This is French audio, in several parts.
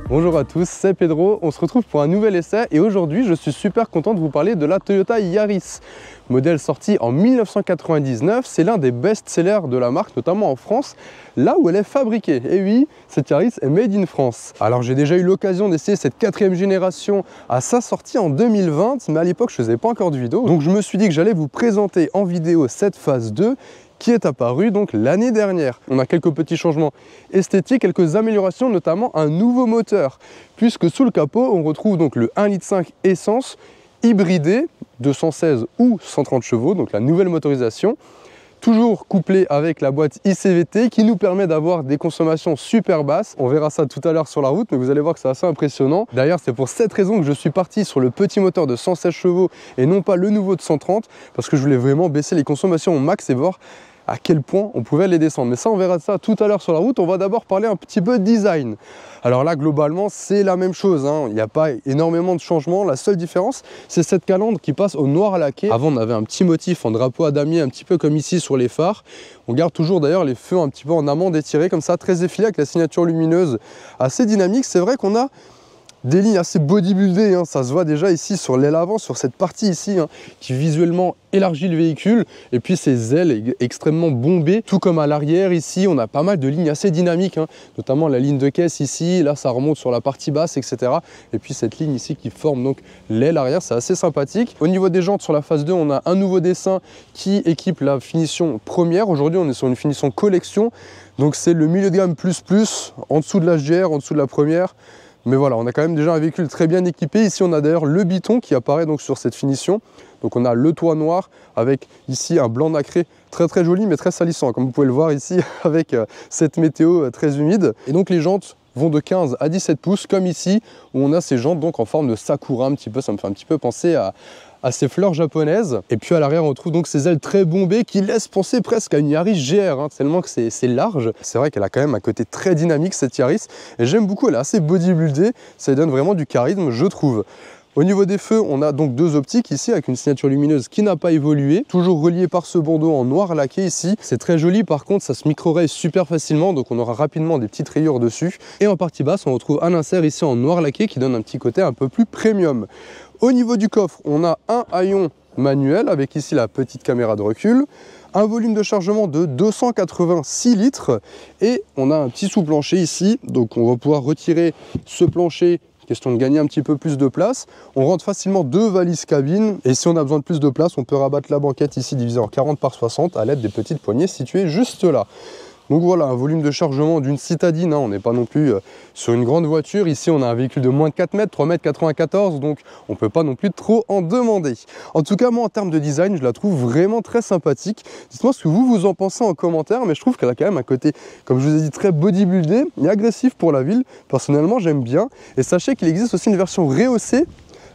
Bonjour à tous, c'est Pedro, on se retrouve pour un nouvel essai et aujourd'hui je suis super content de vous parler de la Toyota Yaris. Modèle sorti en 1999, c'est l'un des best-sellers de la marque, notamment en France, là où elle est fabriquée. Et oui, cette Yaris est made in France. Alors j'ai déjà eu l'occasion d'essayer cette 4e génération à sa sortie en 2020, mais à l'époque je faisais pas encore de vidéo. Donc je me suis dit que j'allais vous présenter en vidéo cette phase 2 qui est apparu donc l'année dernière. On a quelques petits changements esthétiques, quelques améliorations, notamment un nouveau moteur, puisque sous le capot, on retrouve donc le 1,5 litre essence hybridé, 216 ou 130 chevaux, donc la nouvelle motorisation, toujours couplé avec la boîte ICVT qui nous permet d'avoir des consommations super basses. On verra ça tout à l'heure sur la route, mais vous allez voir que c'est assez impressionnant. D'ailleurs, c'est pour cette raison que je suis parti sur le petit moteur de 116 chevaux et non pas le nouveau de 130, parce que je voulais vraiment baisser les consommations au max et voir à quel point on pouvait les descendre. Mais ça, on verra ça tout à l'heure sur la route. On va d'abord parler un petit peu de design. Alors là, globalement, c'est la même chose, hein. Il n'y a pas énormément de changements. La seule différence, c'est cette calandre qui passe au noir laqué. Avant, on avait un petit motif en drapeau à damier, un petit peu comme ici sur les phares. On garde toujours d'ailleurs les feux un petit peu en amande étirés, comme ça, très effilés, avec la signature lumineuse assez dynamique. C'est vrai qu'on a des lignes assez bodybuildées, hein. Ça se voit déjà ici sur l'aile avant, sur cette partie ici, hein, qui visuellement élargit le véhicule, et puis ces ailes extrêmement bombées, tout comme à l'arrière ici, on a pas mal de lignes assez dynamiques, hein, notamment la ligne de caisse ici, là ça remonte sur la partie basse, etc. Et puis cette ligne ici qui forme donc l'aile arrière, c'est assez sympathique. Au niveau des jantes, sur la phase 2, on a un nouveau dessin qui équipe la finition première. Aujourd'hui, on est sur une finition collection, donc c'est le milieu de gamme plus, en dessous de la GR, en dessous de la première. Mais voilà, on a quand même déjà un véhicule très bien équipé. Ici, on a d'ailleurs le biton qui apparaît donc sur cette finition. Donc on a le toit noir avec ici un blanc nacré très joli mais très salissant, comme vous pouvez le voir ici avec cette météo très humide. Et donc les jantes vont de 15 à 17 pouces comme ici où on a ces jantes donc en forme de sakura un petit peu. Ça me fait un petit peu penser à ces fleurs japonaises. Et puis à l'arrière, on retrouve donc ces ailes très bombées qui laissent penser presque à une Yaris GR, hein, tellement que c'est large. C'est vrai qu'elle a quand même un côté très dynamique, cette Yaris, et j'aime beaucoup, elle est assez bodybuildée, ça donne vraiment du charisme, je trouve. Au niveau des feux, on a donc deux optiques ici avec une signature lumineuse qui n'a pas évolué, toujours reliée par ce bandeau en noir laqué ici. C'est très joli, par contre ça se micro-raye super facilement, donc on aura rapidement des petites rayures dessus. Et en partie basse, on retrouve un insert ici en noir laqué qui donne un petit côté un peu plus premium. Au niveau du coffre, on a un haillon manuel avec ici la petite caméra de recul, un volume de chargement de 286 litres et on a un petit sous-plancher ici, donc on va pouvoir retirer ce plancher, question de gagner un petit peu plus de place. On rentre facilement deux valises cabine et si on a besoin de plus de place, on peut rabattre la banquette ici divisée en 40 par 60 à l'aide des petites poignées situées juste là. Donc voilà, un volume de chargement d'une citadine, hein, on n'est pas non plus sur une grande voiture. Ici, on a un véhicule de moins de 4 mètres, 3,94 m, donc on ne peut pas non plus trop en demander. En tout cas, moi, en termes de design, je la trouve vraiment très sympathique. Dites-moi ce que vous en pensez en commentaire, mais je trouve qu'elle a quand même un côté, comme je vous ai dit, très bodybuildé et agressif pour la ville. Personnellement, j'aime bien. Et sachez qu'il existe aussi une version rehaussée,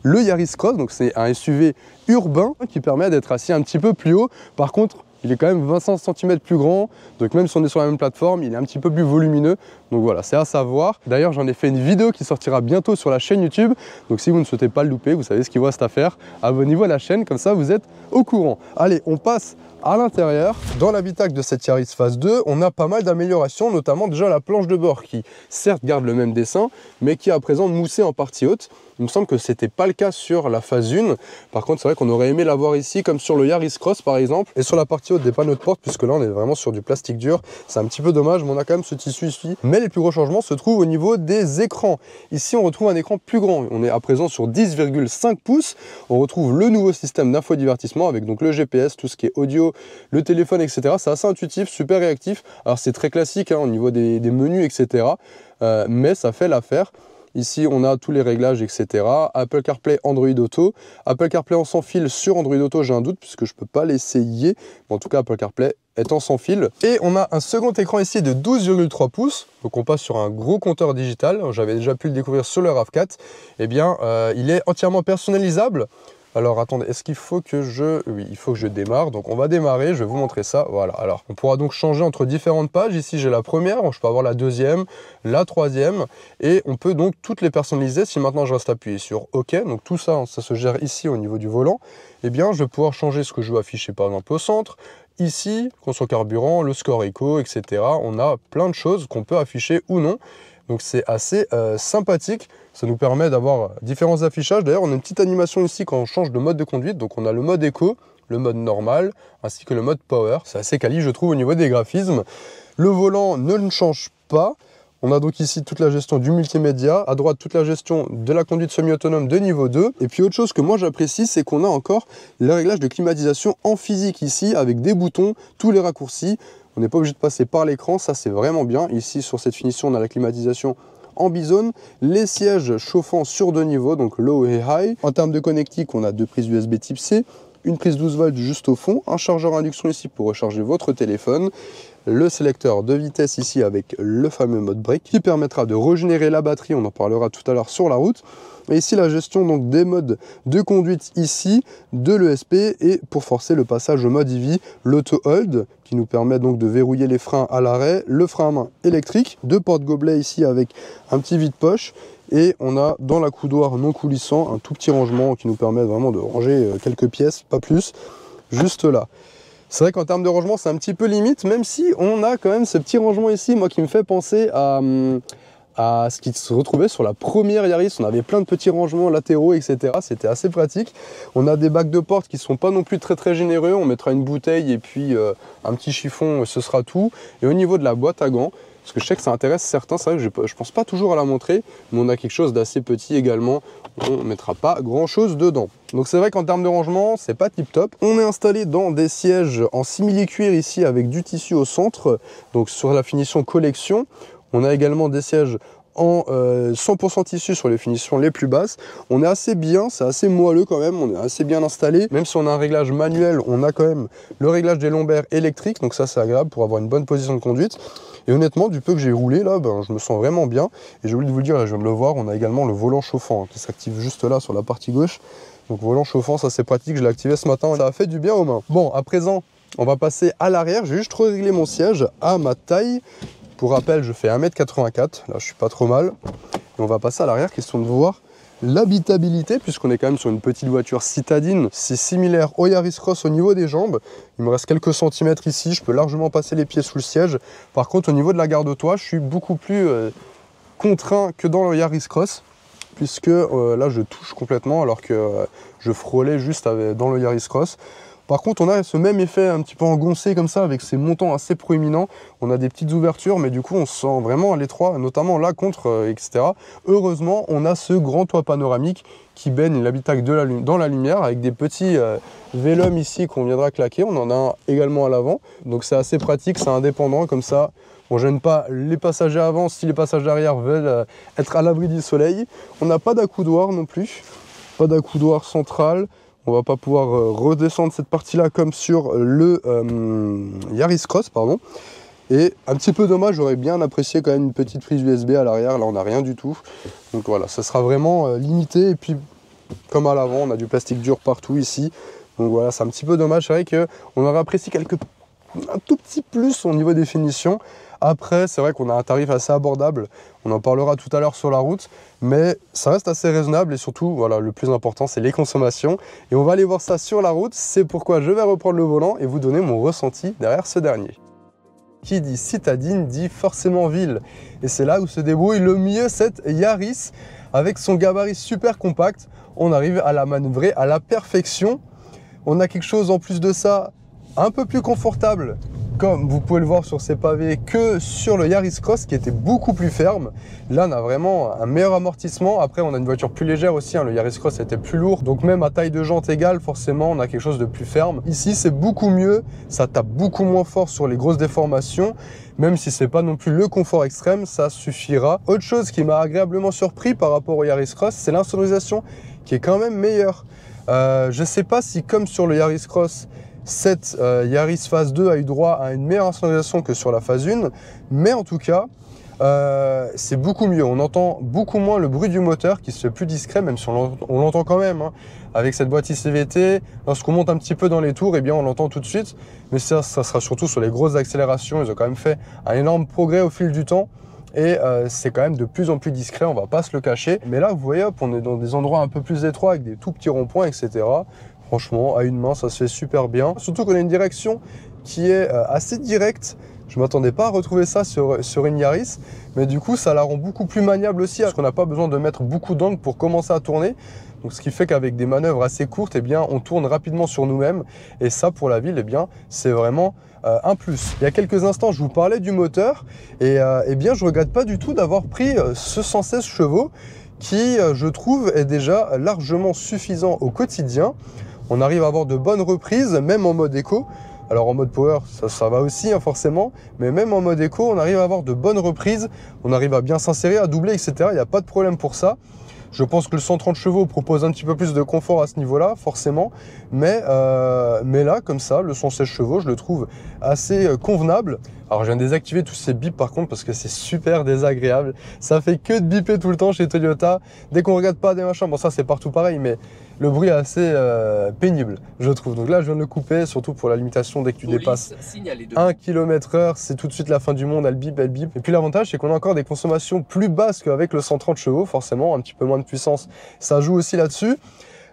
le Yaris Cross, donc c'est un SUV urbain qui permet d'être assis un petit peu plus haut. Par contre, il est quand même 25 cm plus grand, donc même si on est sur la même plateforme, il est un petit peu plus volumineux. Donc voilà, c'est à savoir. D'ailleurs, j'en ai fait une vidéo qui sortira bientôt sur la chaîne YouTube. Donc si vous ne souhaitez pas le louper, vous savez ce qu'il vous reste à faire. Abonnez-vous à la chaîne, comme ça vous êtes au courant. Allez, on passe à l'intérieur. Dans l'habitacle de cette Yaris phase 2, on a pas mal d'améliorations, notamment déjà la planche de bord qui certes garde le même dessin, mais qui est à présent moussée en partie haute. Il me semble que ce n'était pas le cas sur la phase 1. Par contre, c'est vrai qu'on aurait aimé l'avoir ici, comme sur le Yaris Cross par exemple, et sur la partie haute des panneaux de porte, puisque là on est vraiment sur du plastique dur. C'est un petit peu dommage, mais on a quand même ce tissu ici. Mais les plus gros changements se trouvent au niveau des écrans. Ici, on retrouve un écran plus grand. On est à présent sur 10,5 pouces. On retrouve le nouveau système d'infodivertissement avec donc le GPS, tout ce qui est audio, le téléphone, etc. C'est assez intuitif, super réactif. Alors c'est très classique hein, au niveau des menus, etc. Mais ça fait l'affaire. Ici, on a tous les réglages, etc. Apple CarPlay, Android Auto. Apple CarPlay en sans fil sur Android Auto, j'ai un doute puisque je ne peux pas l'essayer. En tout cas, Apple CarPlay est en sans fil. Et on a un second écran ici de 12,3 pouces. Donc on passe sur un gros compteur digital. J'avais déjà pu le découvrir sur le RAV4. Eh bien, il est entièrement personnalisable. Alors attendez, est-ce qu'il faut que je... Oui, il faut que je démarre. Donc on va démarrer, je vais vous montrer ça. Voilà, alors on pourra donc changer entre différentes pages. Ici j'ai la première, je peux avoir la deuxième, la troisième. Et on peut donc toutes les personnaliser. Si maintenant je reste appuyé sur OK, donc tout ça, ça se gère ici au niveau du volant. Eh bien je vais pouvoir changer ce que je veux afficher par exemple au centre. Ici, conso carburant, le score éco, etc. On a plein de choses qu'on peut afficher ou non. Donc c'est assez sympathique. Ça nous permet d'avoir différents affichages. D'ailleurs, on a une petite animation ici quand on change de mode de conduite. Donc on a le mode éco, le mode normal, ainsi que le mode power. C'est assez quali, je trouve, au niveau des graphismes. Le volant ne change pas. On a donc ici toute la gestion du multimédia, à droite toute la gestion de la conduite semi-autonome de niveau 2. Et puis autre chose que moi j'apprécie, c'est qu'on a encore le réglage de climatisation en physique ici, avec des boutons, tous les raccourcis. On n'est pas obligé de passer par l'écran, ça c'est vraiment bien. Ici sur cette finition, on a la climatisation en bizone, les sièges chauffants sur 2 niveaux, donc low et high. En termes de connectique, on a 2 prises USB type C, une prise 12 volts juste au fond, un chargeur induction ici pour recharger votre téléphone, le sélecteur de vitesse ici avec le fameux mode break qui permettra de régénérer la batterie, on en parlera tout à l'heure sur la route. Et ici la gestion donc des modes de conduite ici, de l'ESP et pour forcer le passage au mode EV, l'auto hold qui nous permet donc de verrouiller les freins à l'arrêt, le frein à main électrique, 2 porte-gobelets ici avec un petit vide-poche. Et on a dans la coudoir non coulissant un tout petit rangement qui nous permet vraiment de ranger quelques pièces, pas plus, juste là. C'est vrai qu'en termes de rangement, c'est un petit peu limite, même si on a quand même ce petit rangement ici, moi qui me fait penser à ce qui se retrouvait sur la première Yaris. On avait plein de petits rangements latéraux, etc. C'était assez pratique. On a des bacs de porte qui ne sont pas non plus très généreux. On mettra une bouteille et puis un petit chiffon, ce sera tout. Et au niveau de la boîte à gants, parce que je sais que ça intéresse certains, c'est vrai que je pense pas toujours à la montrer, mais on a quelque chose d'assez petit également, on ne mettra pas grand chose dedans. Donc c'est vrai qu'en termes de rangement, c'est pas tip top. On est installé dans des sièges en simili-cuir ici avec du tissu au centre, donc sur la finition collection. On a également des sièges en 100% tissu sur les finitions les plus basses. On est assez bien, c'est assez moelleux quand même, on est assez bien installé. Même si on a un réglage manuel, on a quand même le réglage des lombaires électriques, donc ça c'est agréable pour avoir une bonne position de conduite. Et honnêtement, du peu que j'ai roulé là, je me sens vraiment bien. Et j'ai oublié de vous le dire, là, je viens de le voir, on a également le volant chauffant qui s'active juste là sur la partie gauche. Donc volant chauffant, ça c'est pratique, je l'ai activé ce matin, ça a fait du bien aux mains. Bon, à présent, on va passer à l'arrière. J'ai juste réglé mon siège à ma taille. Pour rappel, je fais 1m84, là je suis pas trop mal. Et on va passer à l'arrière, question de voir l'habitabilité, puisqu'on est quand même sur une petite voiture citadine. C'est similaire au Yaris Cross au niveau des jambes. Il me reste quelques centimètres ici, je peux largement passer les pieds sous le siège. Par contre, au niveau de la garde-toit, je suis beaucoup plus contraint que dans le Yaris Cross, puisque là je touche complètement alors que je frôlais juste dans le Yaris Cross. Par contre, on a ce même effet un petit peu engoncé comme ça, avec ces montants assez proéminents. On a des petites ouvertures, mais du coup, on se sent vraiment à l'étroit, notamment là contre, etc. Heureusement, on a ce grand toit panoramique qui baigne l'habitacle dans la lumière, avec des petits vélums ici qu'on viendra claquer. On en a un également à l'avant, donc c'est assez pratique, c'est indépendant, comme ça, on ne gêne pas les passagers avant si les passagers arrière veulent être à l'abri du soleil. On n'a pas d'accoudoir non plus, pas d'accoudoir central. On va pas pouvoir redescendre cette partie-là comme sur le Yaris Cross, pardon. Et un petit peu dommage, j'aurais bien apprécié quand même une petite prise USB à l'arrière. Là, on n'a rien du tout. Donc voilà, ça sera vraiment limité. Et puis, comme à l'avant, on a du plastique dur partout ici. Donc voilà, c'est un petit peu dommage. C'est vrai qu'on aurait apprécié un tout petit plus au niveau des finitions. Après, c'est vrai qu'on a un tarif assez abordable, on en parlera tout à l'heure sur la route, mais ça reste assez raisonnable et surtout, voilà, le plus important, c'est les consommations. Et on va aller voir ça sur la route, c'est pourquoi je vais reprendre le volant et vous donner mon ressenti derrière ce dernier. Qui dit citadine dit forcément ville. Et c'est là où se débrouille le mieux cette Yaris. Avec son gabarit super compact, on arrive à la manœuvrer à la perfection. On a quelque chose en plus de ça, un peu plus confortable, comme vous pouvez le voir sur ces pavés, que sur le Yaris Cross qui était beaucoup plus ferme. Là on a vraiment un meilleur amortissement. Après on a une voiture plus légère aussi, le Yaris Cross était plus lourd, donc même à taille de jante égale, forcément on a quelque chose de plus ferme. Ici c'est beaucoup mieux, ça tape beaucoup moins fort sur les grosses déformations, même si c'est pas non plus le confort extrême, ça suffira. Autre chose qui m'a agréablement surpris par rapport au Yaris Cross, c'est l'insonorisation qui est quand même meilleure. Je sais pas si comme sur le Yaris Cross, cette Yaris phase 2 a eu droit à une meilleure insonorisation que sur la phase 1, mais en tout cas, c'est beaucoup mieux. On entend beaucoup moins le bruit du moteur qui se fait plus discret, même si on l'entend quand même. Hein. Avec cette boîte ICVT, lorsqu'on monte un petit peu dans les tours, eh bien on l'entend tout de suite, mais ça sera surtout sur les grosses accélérations. Ils ont quand même fait un énorme progrès au fil du temps. Et c'est quand même de plus en plus discret, on va pas se le cacher. Mais là, vous voyez, hop, on est dans des endroits un peu plus étroits avec des tout petits ronds-points, etc. Franchement, à une main, ça se fait super bien. Surtout qu'on a une direction qui est assez directe. Je ne m'attendais pas à retrouver ça sur une Yaris, mais du coup ça la rend beaucoup plus maniable aussi, parce qu'on n'a pas besoin de mettre beaucoup d'angle pour commencer à tourner. Donc, ce qui fait qu'avec des manœuvres assez courtes, eh bien, on tourne rapidement sur nous-mêmes. Et ça, pour la ville, eh bien, c'est vraiment un plus. Il y a quelques instants, je vous parlais du moteur. Et eh bien, je ne regrette pas du tout d'avoir pris ce 116 chevaux qui, je trouve, est déjà largement suffisant au quotidien. On arrive à avoir de bonnes reprises, même en mode éco. Alors en mode power, ça va aussi hein, forcément, mais même en mode éco, on arrive à avoir de bonnes reprises. On arrive à bien s'insérer, à doubler, etc. Il n'y a pas de problème pour ça. Je pense que le 130 chevaux propose un petit peu plus de confort à ce niveau-là, forcément. Mais là, comme ça, le 116 chevaux, je le trouve assez convenable. Alors, je viens de désactiver tous ces bips par contre parce que c'est super désagréable. Ça fait que de biper tout le temps chez Toyota. Dès qu'on regarde pas des machins, bon ça c'est partout pareil, mais le bruit est assez pénible, je trouve. Donc là, je viens de le couper, surtout pour la limitation dès que tu dépasses 1 km/h, c'est tout de suite la fin du monde, elle bip, elle bip. Et puis l'avantage, c'est qu'on a encore des consommations plus basses qu'avec le 130 chevaux, forcément, un petit peu moins de puissance, ça joue aussi là-dessus.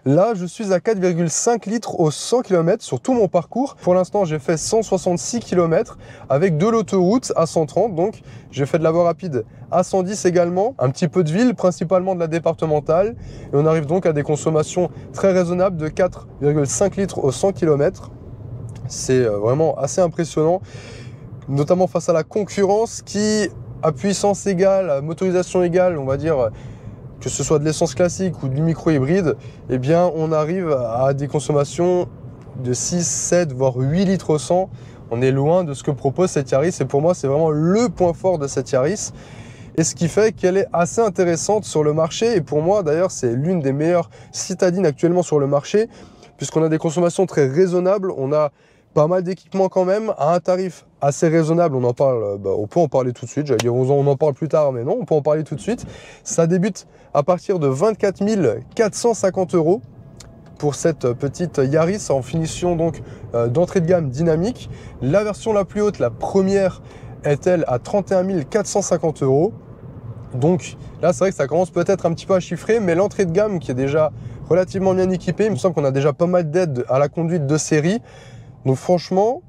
Là, je suis à 4,5 litres au 100 km sur tout mon parcours. Pour l'instant, j'ai fait 166 km avec de l'autoroute à 130. Donc, j'ai fait de la voie rapide à 110 également. Un petit peu de ville, principalement de la départementale. Et on arrive donc à des consommations très raisonnables de 4,5 litres au 100 km. C'est vraiment assez impressionnant, notamment face à la concurrence qui, à puissance égale, à motorisation égale, on va dire, que ce soit de l'essence classique ou du micro-hybride, eh bien, on arrive à des consommations de 6, 7, voire 8 litres au 100. On est loin de ce que propose cette Yaris et pour moi, c'est vraiment le point fort de cette Yaris. Et ce qui fait qu'elle est assez intéressante sur le marché. Et pour moi, d'ailleurs, c'est l'une des meilleures citadines actuellement sur le marché, puisqu'on a des consommations très raisonnables. On a pas mal d'équipements quand même, à un tarif assez raisonnable. On en parle, on peut en parler tout de suite. J'allais dire, on en parle plus tard, mais non, on peut en parler tout de suite. Ça débute à partir de 24 450 € pour cette petite Yaris en finition donc d'entrée de gamme dynamique. La version la plus haute, la première, est-elle à 31 450 €. Donc là, c'est vrai que ça commence peut-être un petit peu à chiffrer, mais l'entrée de gamme qui est déjà relativement bien équipée, il me semble qu'on a déjà pas mal d'aides à la conduite de série. Donc franchement,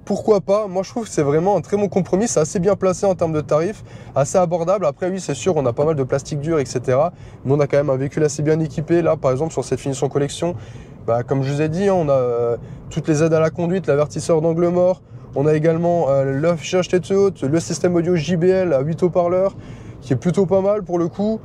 pourquoi pas? Moi je trouve que c'est vraiment un très bon compromis, c'est assez bien placé en termes de tarifs, assez abordable. Après oui, c'est sûr, on a pas mal de plastique dur, etc. Mais on a quand même un véhicule assez bien équipé. Là par exemple sur cette finition collection, comme je vous ai dit, on a toutes les aides à la conduite, l'avertisseur d'angle mort. On a également l'affichage tête haute, le système audio JBL à 8 haut-parleurs, qui est plutôt pas mal pour le coup.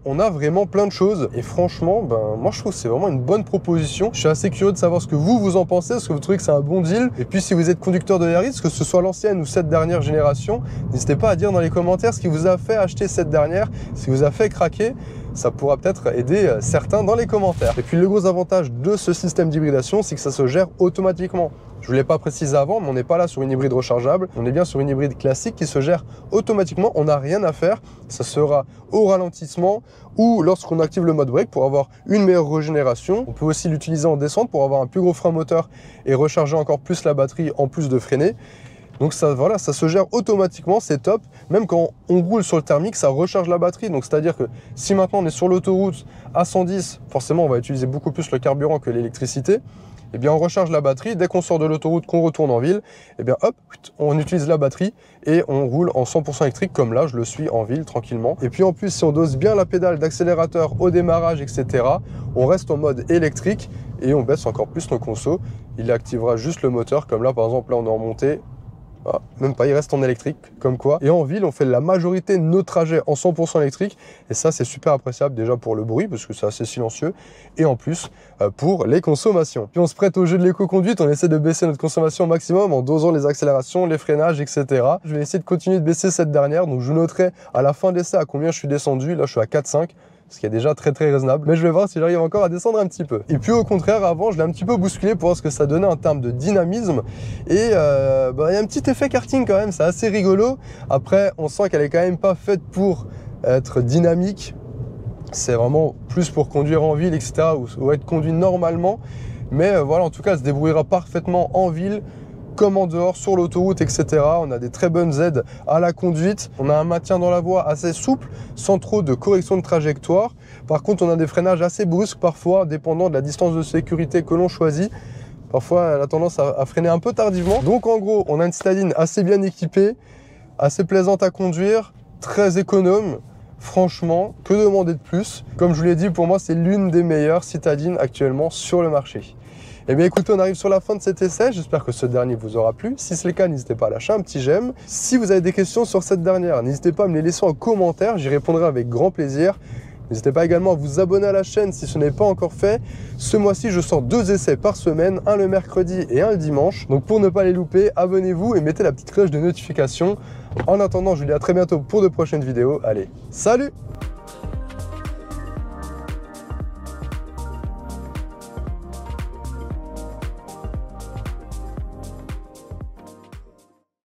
On a vraiment plein de choses et franchement, moi je trouve que c'est vraiment une bonne proposition. Je suis assez curieux de savoir ce que vous en pensez, est-ce que vous trouvez que c'est un bon deal? Et puis si vous êtes conducteur de Yaris, que ce soit l'ancienne ou cette dernière génération, n'hésitez pas à dire dans les commentaires ce qui vous a fait acheter cette dernière, ce qui vous a fait craquer. Ça pourra peut-être aider certains dans les commentaires. Et puis le gros avantage de ce système d'hybridation, c'est que ça se gère automatiquement. Je ne vous l'ai pas précisé avant, mais on n'est pas là sur une hybride rechargeable. On est bien sur une hybride classique qui se gère automatiquement. On n'a rien à faire. Ça sera au ralentissement ou lorsqu'on active le mode break pour avoir une meilleure régénération. On peut aussi l'utiliser en descente pour avoir un plus gros frein moteur et recharger encore plus la batterie en plus de freiner. Donc ça, voilà, ça se gère automatiquement, c'est top. Même quand on roule sur le thermique, ça recharge la batterie. Donc c'est-à-dire que si maintenant on est sur l'autoroute à 110, forcément on va utiliser beaucoup plus le carburant que l'électricité. Eh bien on recharge la batterie, dès qu'on sort de l'autoroute, qu'on retourne en ville, eh bien hop, on utilise la batterie et on roule en 100% électrique comme là, je le suis en ville tranquillement. Et puis en plus, si on dose bien la pédale d'accélérateur au démarrage, etc., on reste en mode électrique et on baisse encore plus nos consos. Il activera juste le moteur, comme là par exemple, là on est en montée. Ah, même pas, il reste en électrique, comme quoi. Et en ville, on fait la majorité de nos trajets en 100% électrique. Et ça, c'est super appréciable déjà pour le bruit, parce que c'est assez silencieux. Et en plus, pour les consommations. Puis on se prête au jeu de l'éco-conduite, on essaie de baisser notre consommation au maximum en dosant les accélérations, les freinages, etc. Je vais essayer de continuer de baisser cette dernière. Donc je noterai à la fin de l'essai à combien je suis descendu. Là, je suis à 4,5. Ce qui est déjà très raisonnable, mais je vais voir si j'arrive encore à descendre un petit peu. Et puis au contraire, avant je l'ai un petit peu bousculé pour voir ce que ça donnait en termes de dynamisme, et il y a un petit effet karting quand même, c'est assez rigolo. Après on sent qu'elle est quand même pas faite pour être dynamique, c'est vraiment plus pour conduire en ville, etc., ou être conduit normalement, mais voilà, en tout cas elle se débrouillera parfaitement en ville comme en dehors, sur l'autoroute, etc. On a des très bonnes aides à la conduite. On a un maintien dans la voie assez souple, sans trop de correction de trajectoire. Par contre, on a des freinages assez brusques parfois, dépendant de la distance de sécurité que l'on choisit. Parfois, elle a tendance à freiner un peu tardivement. Donc en gros, on a une citadine assez bien équipée, assez plaisante à conduire, très économe. Franchement, que demander de plus? Comme je vous l'ai dit, pour moi, c'est l'une des meilleures citadines actuellement sur le marché. Eh bien écoutez, on arrive sur la fin de cet essai, j'espère que ce dernier vous aura plu. Si c'est le cas, n'hésitez pas à lâcher un petit j'aime. Si vous avez des questions sur cette dernière, n'hésitez pas à me les laisser en commentaire, j'y répondrai avec grand plaisir. N'hésitez pas également à vous abonner à la chaîne si ce n'est pas encore fait. Ce mois-ci, je sors 2 essais par semaine, un le mercredi et un le dimanche. Donc pour ne pas les louper, abonnez-vous et mettez la petite cloche de notification. En attendant, je vous dis à très bientôt pour de prochaines vidéos. Allez, salut!